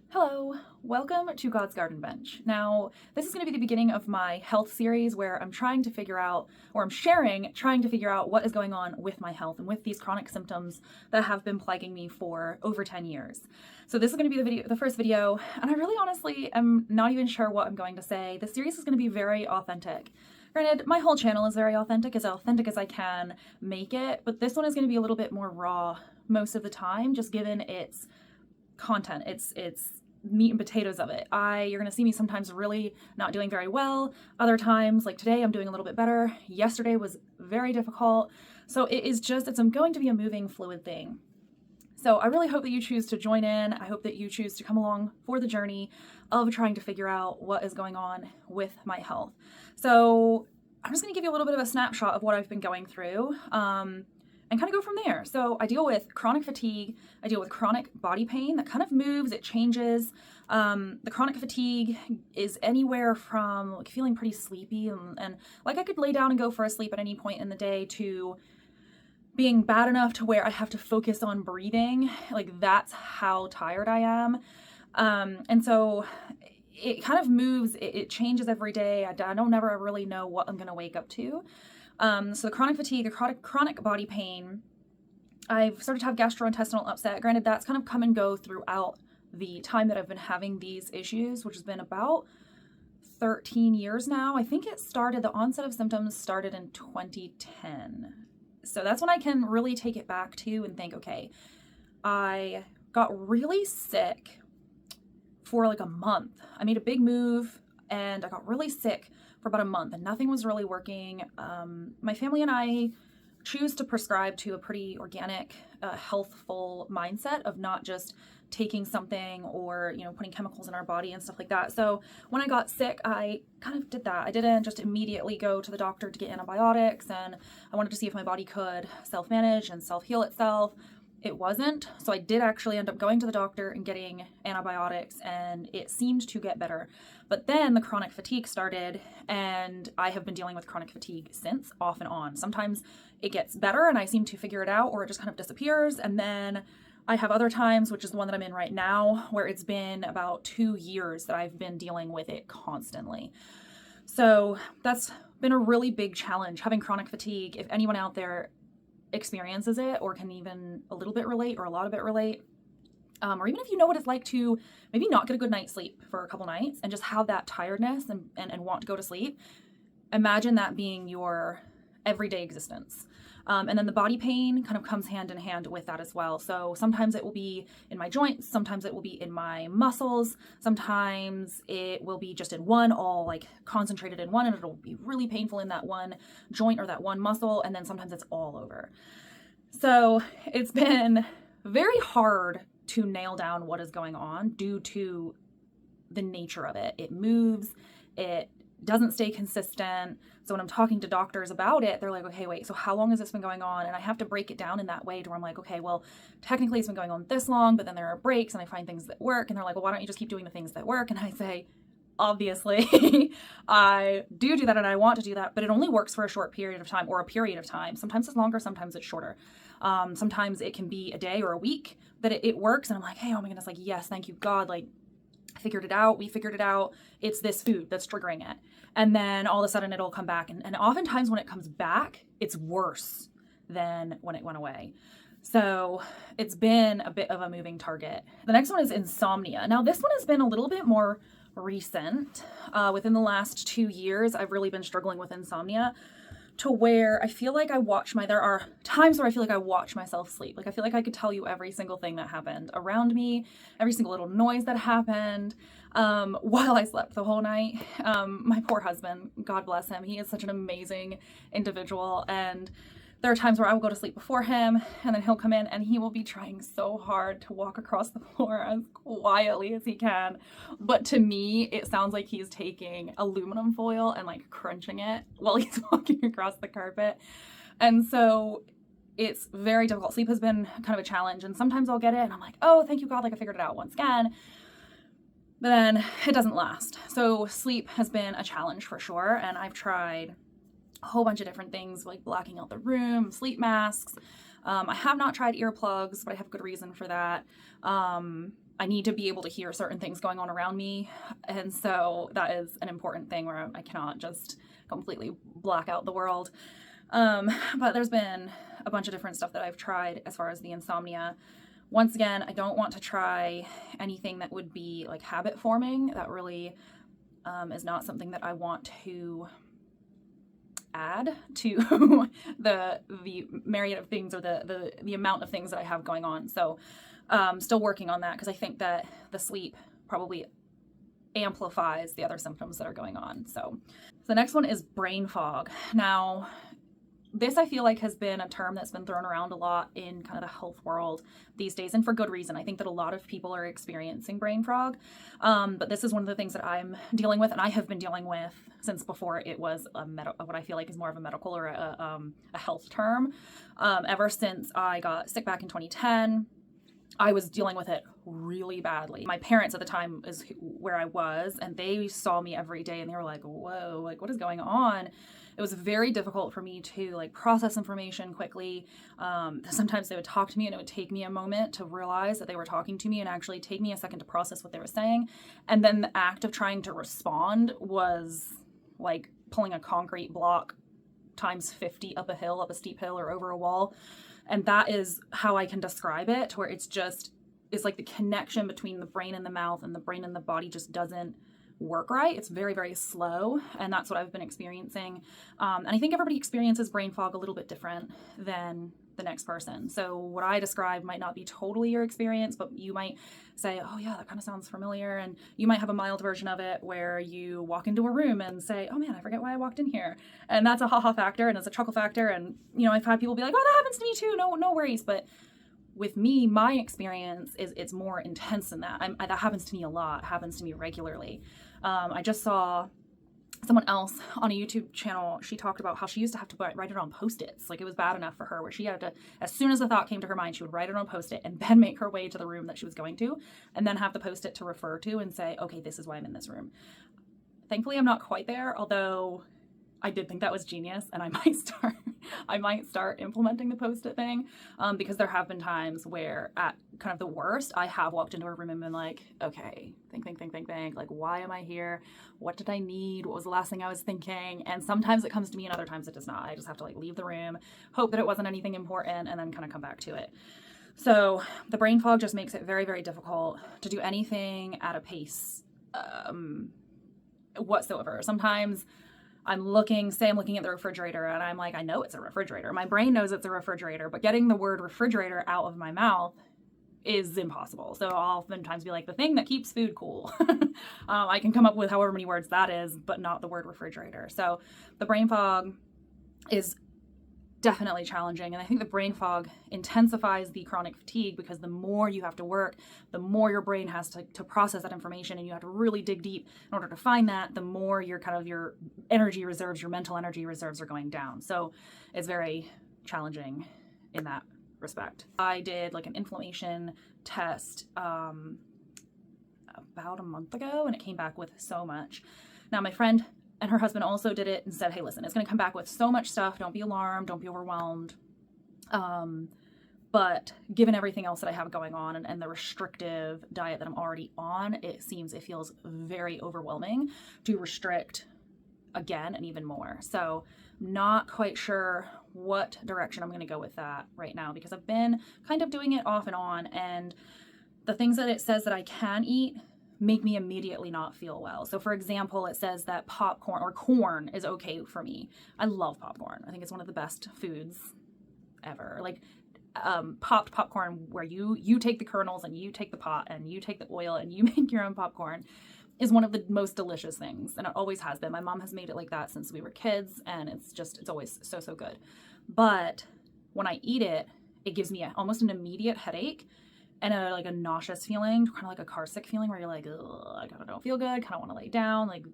Hello, welcome to God's Garden Bench. Now, this is going to be the beginning of my health series where I'm trying to figure out, or I'm trying to figure out what is going on with my health and with these chronic symptoms that have been plaguing me for over 10 years. So this is going to be the first video, and I really honestly am not even sure what I'm going to say. The series is going to be very authentic. Granted, my whole channel is very authentic as I can make it, but this one is going to be a little bit more raw most of the time, just given its content, its meat and potatoes of it. You're gonna see me sometimes really not doing very well. Other times, like today, I'm doing a little bit better. Yesterday was very difficult. So it's going to be a moving, fluid thing. So I really hope that you choose to join in. I hope that you choose to come along for the journey of trying to figure out what is going on with my health. So I'm just gonna give you a little bit of a snapshot of what I've been going through. And kind of go from there. So I deal with chronic fatigue. I deal with chronic body pain that kind of moves, it changes. The chronic fatigue is anywhere from like feeling pretty sleepy and like I could lay down and go for a sleep at any point in the day to being bad enough to where I have to focus on breathing. Like that's how tired I am. And so it kind of moves, it changes every day. I don't never really know what I'm going to wake up to. So the chronic fatigue, the chronic body pain, I've started to have gastrointestinal upset. Granted, that's kind of come and go throughout the time that I've been having these issues, which has been about 13 years now. I think the onset of symptoms started in 2010. So that's when I can really take it back to and think, okay, I got really sick for like a month. I made a big move and I got really sick for about a month and nothing was really working. My family and I choose to prescribe to a pretty organic, healthful mindset of not just taking something or, putting chemicals in our body and stuff like that. So when I got sick, I kind of did that. I didn't just immediately go to the doctor to get antibiotics, and I wanted to see if my body could self-manage and self-heal itself. It wasn't. So I did actually end up going to the doctor and getting antibiotics, and it seemed to get better. But then the chronic fatigue started, and I have been dealing with chronic fatigue since, off and on. Sometimes it gets better and I seem to figure it out, or it just kind of disappears. And then I have other times, which is the one that I'm in right now, where it's been about 2 years that I've been dealing with it constantly. So that's been a really big challenge, having chronic fatigue. If anyone out there experiences it or can even a little bit relate or a lot of it relate, or even if you know what it's like to maybe not get a good night's sleep for a couple nights and just have that tiredness and want to go to sleep, imagine that being your everyday existence. And then the body pain kind of comes hand in hand with that as well. So sometimes it will be in my joints, sometimes it will be in my muscles, sometimes it will be just in one, all like concentrated in one, and it'll be really painful in that one joint or that one muscle, and then sometimes it's all over. So it's been very hard to nail down what is going on due to the nature of it. It moves, it doesn't stay consistent. So when I'm talking to doctors about it, they're like, okay, wait, so how long has this been going on? And I have to break it down in that way to where I'm like, okay, well, technically it's been going on this long, but then there are breaks and I find things that work. And they're like, well, why don't you just keep doing the things that work? And I say, obviously, I do that and I want to do that, but it only works for a short period of time or a period of time. Sometimes it's longer, sometimes it's shorter. Sometimes it can be a day or a week that it works. And I'm like, hey, oh my goodness, like, yes, thank you, God. Like, I figured it out. We figured it out. It's this food that's triggering it. And then all of a sudden it'll come back. And oftentimes when it comes back, it's worse than when it went away. So it's been a bit of a moving target. The next one is insomnia. Now this one has been a little bit more recent. Within the last 2 years, I've really been struggling with insomnia to where I feel like there are times where I feel like I watch myself sleep. Like I feel like I could tell you every single thing that happened around me, every single little noise that happened while I slept the whole night. My poor husband, God bless him, he is such an amazing individual, and there are times where I will go to sleep before him, and then he'll come in and he will be trying so hard to walk across the floor as quietly as he can. But to me, it sounds like he's taking aluminum foil and like crunching it while he's walking across the carpet. And so it's very difficult. Sleep has been kind of a challenge, and sometimes I'll get it and I'm like, oh, thank you, God, like I figured it out once again. But then it doesn't last. So sleep has been a challenge for sure, and I've tried a whole bunch of different things like blacking out the room, sleep masks. I have not tried earplugs, but I have good reason for that. I need to be able to hear certain things going on around me. And so that is an important thing where I cannot just completely black out the world. But there's been a bunch of different stuff that I've tried as far as the insomnia. Once again, I don't want to try anything that would be like habit forming. That really is not something that I want to add to the myriad of things or the amount of things that I have going on. So still working on that because I think that the sleep probably amplifies the other symptoms that are going on. So the next one is brain fog. Now, this I feel like has been a term that's been thrown around a lot in kind of the health world these days, and for good reason. I think that a lot of people are experiencing brain fog, but this is one of the things that I'm dealing with, and I have been dealing with since before it was what I feel like is more of a medical or a health term. Ever since I got sick back in 2010, I was dealing with it really badly. My parents at the time is where I was, and they saw me every day, and they were like, whoa, like what is going on? It was very difficult for me to like process information quickly. Sometimes they would talk to me and it would take me a moment to realize that they were talking to me and actually take me a second to process what they were saying. And then the act of trying to respond was like pulling a concrete block times 50 up a steep hill or over a wall. And that is how I can describe it, where it's like the connection between the brain and the mouth and the brain and the body just doesn't work right. It's very, very slow, and that's what I've been experiencing. And I think everybody experiences brain fog a little bit different than the next person. So what I describe might not be totally your experience, but you might say, oh yeah, that kind of sounds familiar. And you might have a mild version of it where you walk into a room and say, oh man, I forget why I walked in here. And that's a ha-ha factor and it's a chuckle factor. And, you know, I've had people be like, oh, that happens to me too. No worries. But with me, my experience is it's more intense than that. That happens to me a lot, happens to me regularly. I just saw someone else on a YouTube channel. She talked about how she used to have to write it on Post-its. Like it was bad enough for her where she had to, as soon as the thought came to her mind, she would write it on Post-it and then make her way to the room that she was going to and then have the Post-it to refer to and say, okay, this is why I'm in this room. Thankfully, I'm not quite there, although I did think that was genius, and I might start implementing the Post-it thing, because there have been times where at kind of the worst, I have walked into a room and been like, okay, think, like, why am I here? What did I need? What was the last thing I was thinking? And sometimes it comes to me and other times it does not. I just have to like leave the room, hope that it wasn't anything important, and then kind of come back to it. So the brain fog just makes it very, very difficult to do anything at a pace whatsoever. Sometimes I'm looking at the refrigerator and I'm like, I know it's a refrigerator. My brain knows it's a refrigerator, but getting the word refrigerator out of my mouth is impossible. So I'll oftentimes be like, the thing that keeps food cool. I can come up with however many words that is, but not the word refrigerator. So the brain fog is definitely challenging. And I think the brain fog intensifies the chronic fatigue because the more you have to work, the more your brain has to process that information, and you have to really dig deep in order to find that, the more your energy reserves, your mental energy reserves are going down. So it's very challenging in that respect. I did like an inflammation test about a month ago, and it came back with so much. Now my friend and her husband also did it and said, hey, listen, it's going to come back with so much stuff. Don't be alarmed. Don't be overwhelmed. But given everything else that I have going on and the restrictive diet that I'm already on, it feels very overwhelming to restrict again and even more. So not quite sure what direction I'm going to go with that right now, because I've been kind of doing it off and on, and the things that it says that I can eat make me immediately not feel well. So for example, it says that popcorn or corn is okay for me. I love popcorn. I think it's one of the best foods ever. Like popped popcorn, where you take the kernels and you take the pot and you take the oil and you make your own popcorn, is one of the most delicious things, and it always has been. My mom has made it like that since we were kids, and it's always so good. But when I eat it, it gives me almost an immediate headache and a nauseous feeling, kind of like a car sick feeling, where you're like, I kind of don't feel good, kind of want to lay down, like,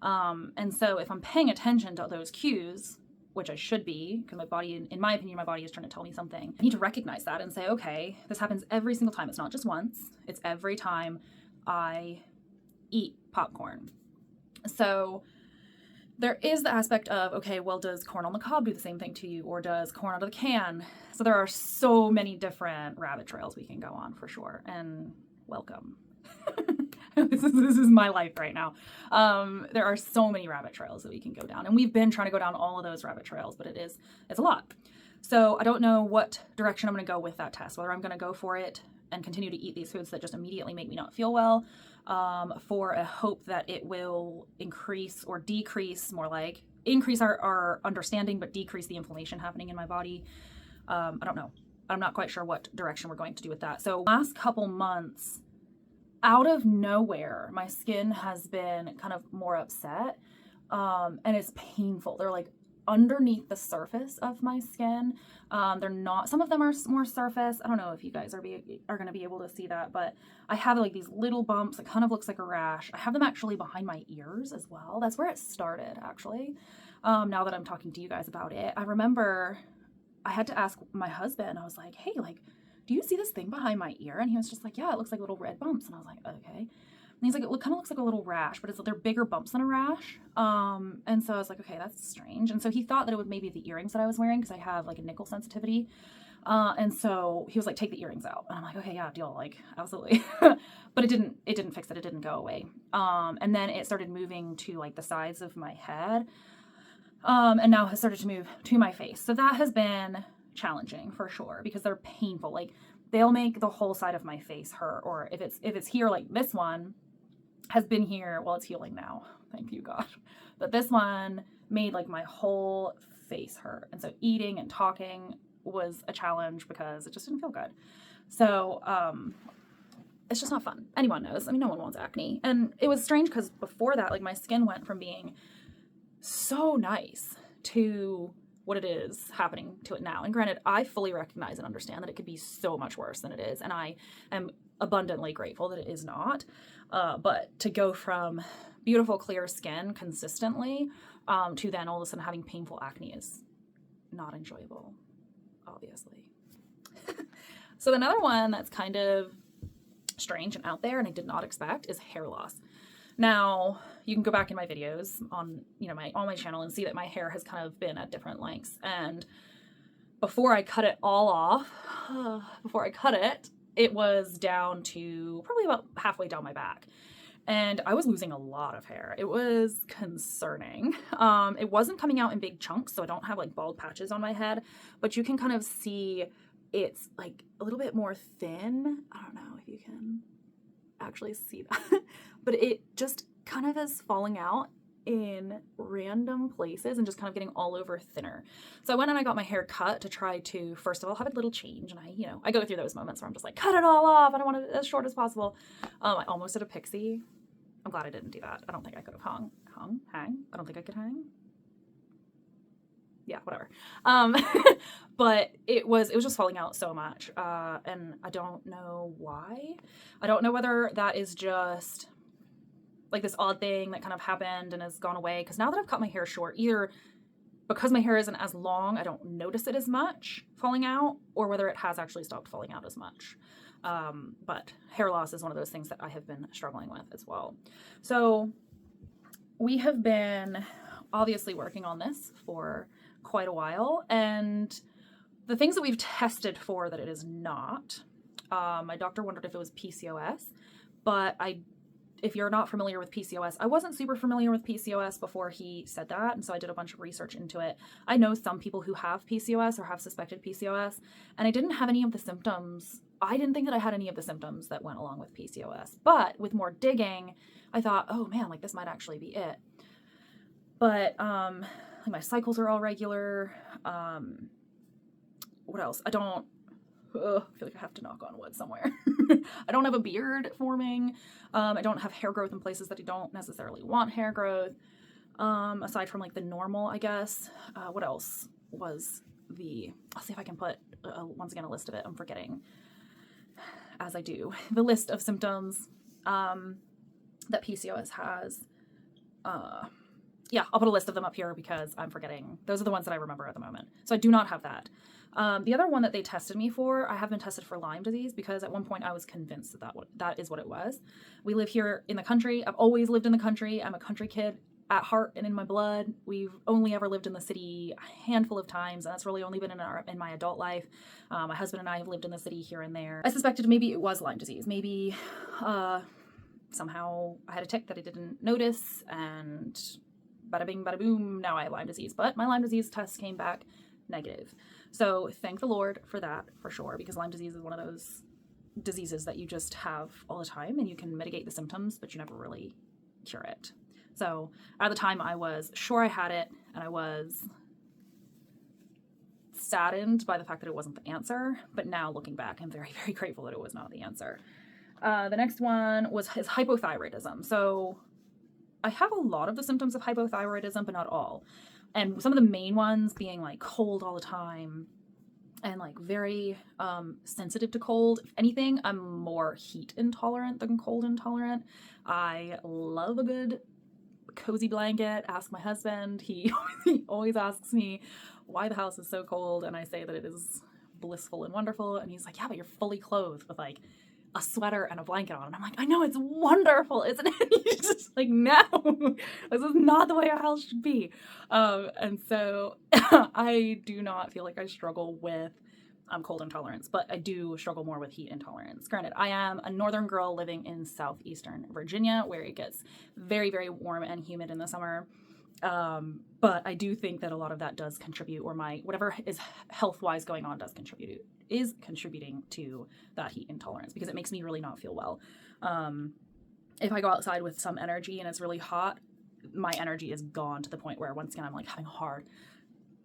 and so if I'm paying attention to those cues, which I should be, because my body, in my opinion, my body is trying to tell me something, I need to recognize that and say, okay, this happens every single time. It's not just once, it's every time I eat popcorn. So there is the aspect of, okay, well, does corn on the cob do the same thing to you, or does corn out of the can? So there are so many different rabbit trails we can go on for sure. And welcome. This is my life right now. There are so many rabbit trails that we can go down, and we've been trying to go down all of those rabbit trails, but it's a lot. So I don't know what direction I'm going to go with that test, whether I'm going to go for it and continue to eat these foods that just immediately make me not feel well, for a hope that it will increase or decrease, more like increase our understanding, but decrease the inflammation happening in my body. I don't know. I'm not quite sure what direction we're going to do with that. So last couple months, out of nowhere, my skin has been kind of more upset, and it's painful. They're like underneath the surface of my skin. They're not, some of them are more surface. I don't know if you guys are going to be able to see that, but I have like these little bumps. It kind of looks like a rash. I have them actually behind my ears as well. That's where it started, actually. Now that I'm talking to you guys about it, I remember I had to ask my husband. I was like, hey, like, do you see this thing behind my ear? And he was just like, yeah, it looks like little red bumps. And I was like, okay. And he's like, it kind of looks like a little rash, but they're bigger bumps than a rash. And so I was like, okay, that's strange. And so he thought that it was maybe the earrings that I was wearing, because I have like a nickel sensitivity. And so he was like, take the earrings out. And I'm like, okay, yeah, deal, like, absolutely. But it didn't fix it. It didn't go away. And then it started moving to like the sides of my head. And now has started to move to my face. So that has been challenging for sure, because they're painful. Like, they'll make the whole side of my face hurt, or if it's here, like this one has been here, well, it's healing now, thank you God, but this one made like my whole face hurt. And so eating and talking was a challenge because it just didn't feel good. So it's just not fun. Anyone knows. I mean, no one wants acne. And it was strange because before that, like, my skin went from being so nice to what it is happening to it now. And granted, I fully recognize and understand that it could be so much worse than it is, and I am abundantly grateful that it is not. But to go from beautiful, clear skin consistently to then all of a sudden having painful acne is not enjoyable, obviously. So another one that's kind of strange and out there and I did not expect is hair loss. Now, you can go back in my videos on, on my channel and see that my hair has kind of been at different lengths. And before I cut it all off, it was down to probably about halfway down my back. And I was losing a lot of hair. It was concerning. It wasn't coming out in big chunks, so I don't have like bald patches on my head, but you can kind of see it's like a little bit more thin. I don't know if you can actually see that, but it just kind of is falling out in random places and just kind of getting all over thinner. So I went and I got my hair cut to try to, first of all, have a little change. And I go through those moments where I'm just like, cut it all off. I don't want it as short as possible. I almost did a pixie. I'm glad I didn't do that. I don't think I could have hang. I don't think I could hang. Yeah, whatever. But it was just falling out so much. And I don't know why. I don't know whether that is just like this odd thing that kind of happened and has gone away. Because now that I've cut my hair short, either because my hair isn't as long, I don't notice it as much falling out, or whether it has actually stopped falling out as much. But hair loss is one of those things that I have been struggling with as well. So we have been obviously working on this for quite a while, and the things that we've tested for that it is not, my doctor wondered if it was PCOS, but if you're not familiar with PCOS, I wasn't super familiar with PCOS before he said that, and so I did a bunch of research into it. I know some people who have PCOS or have suspected PCOS, and I didn't have any of the symptoms. I didn't think that I had any of the symptoms that went along with PCOS, but with more digging, I thought, oh man, like this might actually be it. But like my cycles are all regular. What else? I feel like I have to knock on wood somewhere. I don't have a beard forming. I don't have hair growth in places that I don't necessarily want hair growth. Aside from like the normal, I guess. What else was I'll see if I can put, once again, a list of it. I'm forgetting, as I do, the list of symptoms that PCOS has. Yeah, I'll put a list of them up here because I'm forgetting. Those are the ones that I remember at the moment. So I do not have that. The other one that they tested me for, I have been tested for Lyme disease because at one point I was convinced that is what it was. We live here in the country. I've always lived in the country. I'm a country kid at heart and in my blood. We've only ever lived in the city a handful of times, and that's really only been in my adult life. My husband and I have lived in the city here and there. I suspected maybe it was Lyme disease. Maybe somehow I had a tick that I didn't notice, and bada bing, bada boom, now I have Lyme disease. But my Lyme disease test came back negative. So thank the Lord for that, for sure, because Lyme disease is one of those diseases that you just have all the time, and you can mitigate the symptoms, but you never really cure it. So at the time I was sure I had it, and I was saddened by the fact that it wasn't the answer. But now looking back, I'm very, very grateful that it was not the answer. The next one is hypothyroidism. So I have a lot of the symptoms of hypothyroidism, but not all. And some of the main ones being like cold all the time and like very sensitive to cold. If anything, I'm more heat intolerant than cold intolerant. I love a good cozy blanket. Ask my husband. He always asks me why the house is so cold, and I say that it is blissful and wonderful, and he's like, yeah, but you're fully clothed with like a sweater and a blanket on. And I'm like, I know, it's wonderful, isn't it? He's just like, no, this is not the way a house should be. And so I do not feel like I struggle with cold intolerance, but I do struggle more with heat intolerance. Granted, I am a northern girl living in southeastern Virginia, where it gets very, very warm and humid in the summer. But I do think that a lot of that does contribute, or my whatever is health-wise going on is contributing to that heat intolerance, because it makes me really not feel well. If I go outside with some energy and it's really hot, my energy is gone to the point where once again I'm like having a hard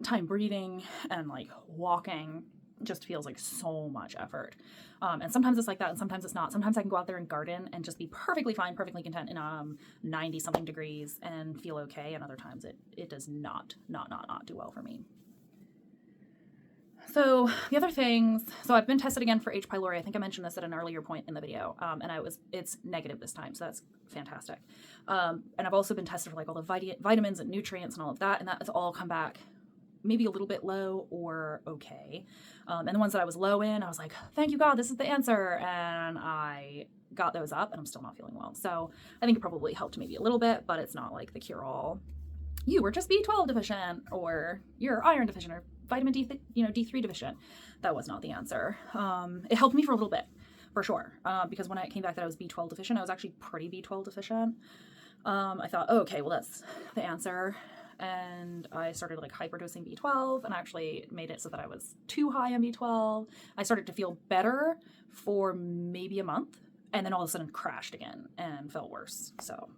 time breathing, and like walking just feels like so much effort. And sometimes it's like that, and sometimes it's not. Sometimes I can go out there and garden and just be perfectly fine, perfectly content in 90 something degrees and feel okay. And other times it does not do well for me. So the other things, so I've been tested again for H. pylori. I think I mentioned this at an earlier point in the video, and it's negative this time, so that's fantastic. And I've also been tested for like all the vitamins and nutrients and all of that, and that has all come back maybe a little bit low or okay. And the ones that I was low in, I was like, thank you God, this is the answer. And I got those up, and I'm still not feeling well. So I think it probably helped maybe a little bit, but it's not like the cure-all. You were just B12 deficient, or you're iron deficient, or vitamin D, D3 deficient. That was not the answer. It helped me for a little bit, for sure. Because when I came back that I was B12 deficient, I was actually pretty B12 deficient. I thought, oh, okay, well, that's the answer. And I started like hyperdosing B12, and actually made it so that I was too high on B12. I started to feel better for maybe a month, and then all of a sudden crashed again and felt worse. So,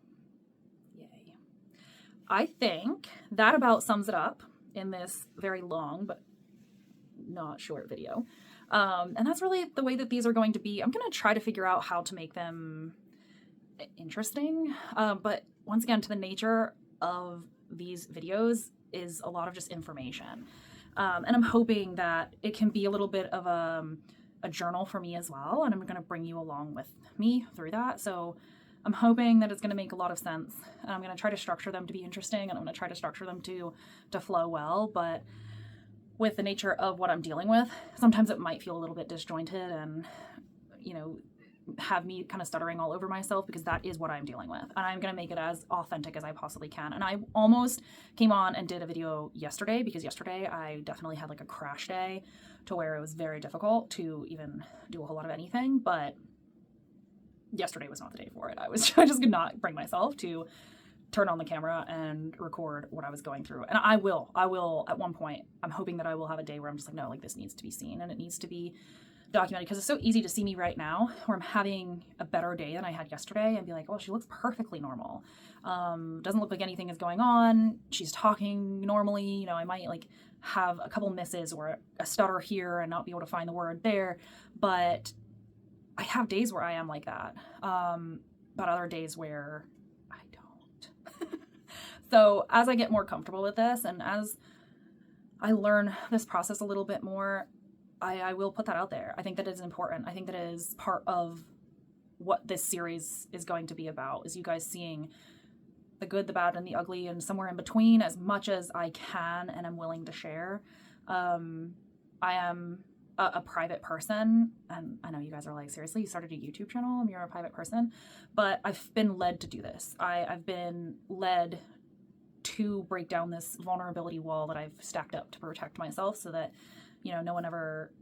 yay. I think that about sums it up in this very long but not short video. And that's really the way that these are going to be. I'm going to try to figure out how to make them interesting. But once again, to the nature of these videos is a lot of just information. And I'm hoping that it can be a little bit of a journal for me as well. And I'm going to bring you along with me through that. So I'm hoping that it's going to make a lot of sense. And I'm going to try to structure them to be interesting, and I'm going to try to structure them to flow well. But with the nature of what I'm dealing with, sometimes it might feel a little bit disjointed and, have me kind of stuttering all over myself, because that is what I'm dealing with. And I'm going to make it as authentic as I possibly can. And I almost came on and did a video yesterday, because yesterday I definitely had like a crash day to where it was very difficult to even do a whole lot of anything. But yesterday was not the day for it. I just could not bring myself to turn on the camera and record what I was going through. And I will at one point. I'm hoping that I will have a day where I'm just like, no, like this needs to be seen, and it needs to be documented, because it's so easy to see me right now where I'm having a better day than I had yesterday and be like, oh, she looks perfectly normal. Doesn't look like anything is going on. She's talking normally. I might like have a couple misses or a stutter here and not be able to find the word there. But I have days where I am like that. But other days where I don't. So as I get more comfortable with this, and as I learn this process a little bit more, I will put that out there. I think that is important. I think that is part of what this series is going to be about, is you guys seeing the good, the bad, and the ugly, and somewhere in between, as much as I can and I'm willing to share. I am a private person, and I know you guys are like, seriously, you started a YouTube channel and you're a private person? But I've been led to do this. I've been led to break down this vulnerability wall that I've stacked up to protect myself so that, no one ever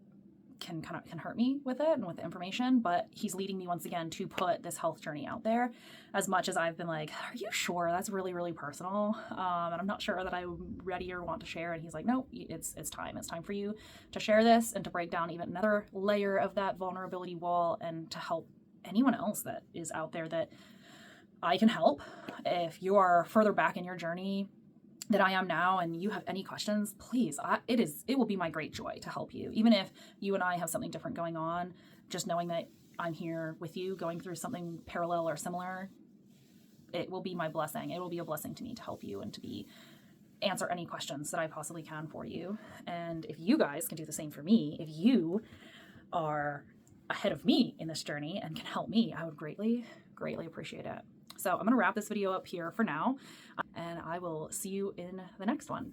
can hurt me with it and with the information. But he's leading me once again to put this health journey out there, as much as I've been like, are you sure that's really, really personal? And I'm not sure that I'm ready or want to share. And he's like, no, it's time for you to share this and to break down even another layer of that vulnerability wall and to help anyone else that is out there that I can help. If you are further back in your journey than I am now and you have any questions, please, it will be my great joy to help you. Even if you and I have something different going on, just knowing that I'm here with you going through something parallel or similar, it will be my blessing. It will be a blessing to me to help you and to answer any questions that I possibly can for you. And if you guys can do the same for me, if you are ahead of me in this journey and can help me, I would greatly, greatly appreciate it. So I'm going to wrap this video up here for now, and I will see you in the next one.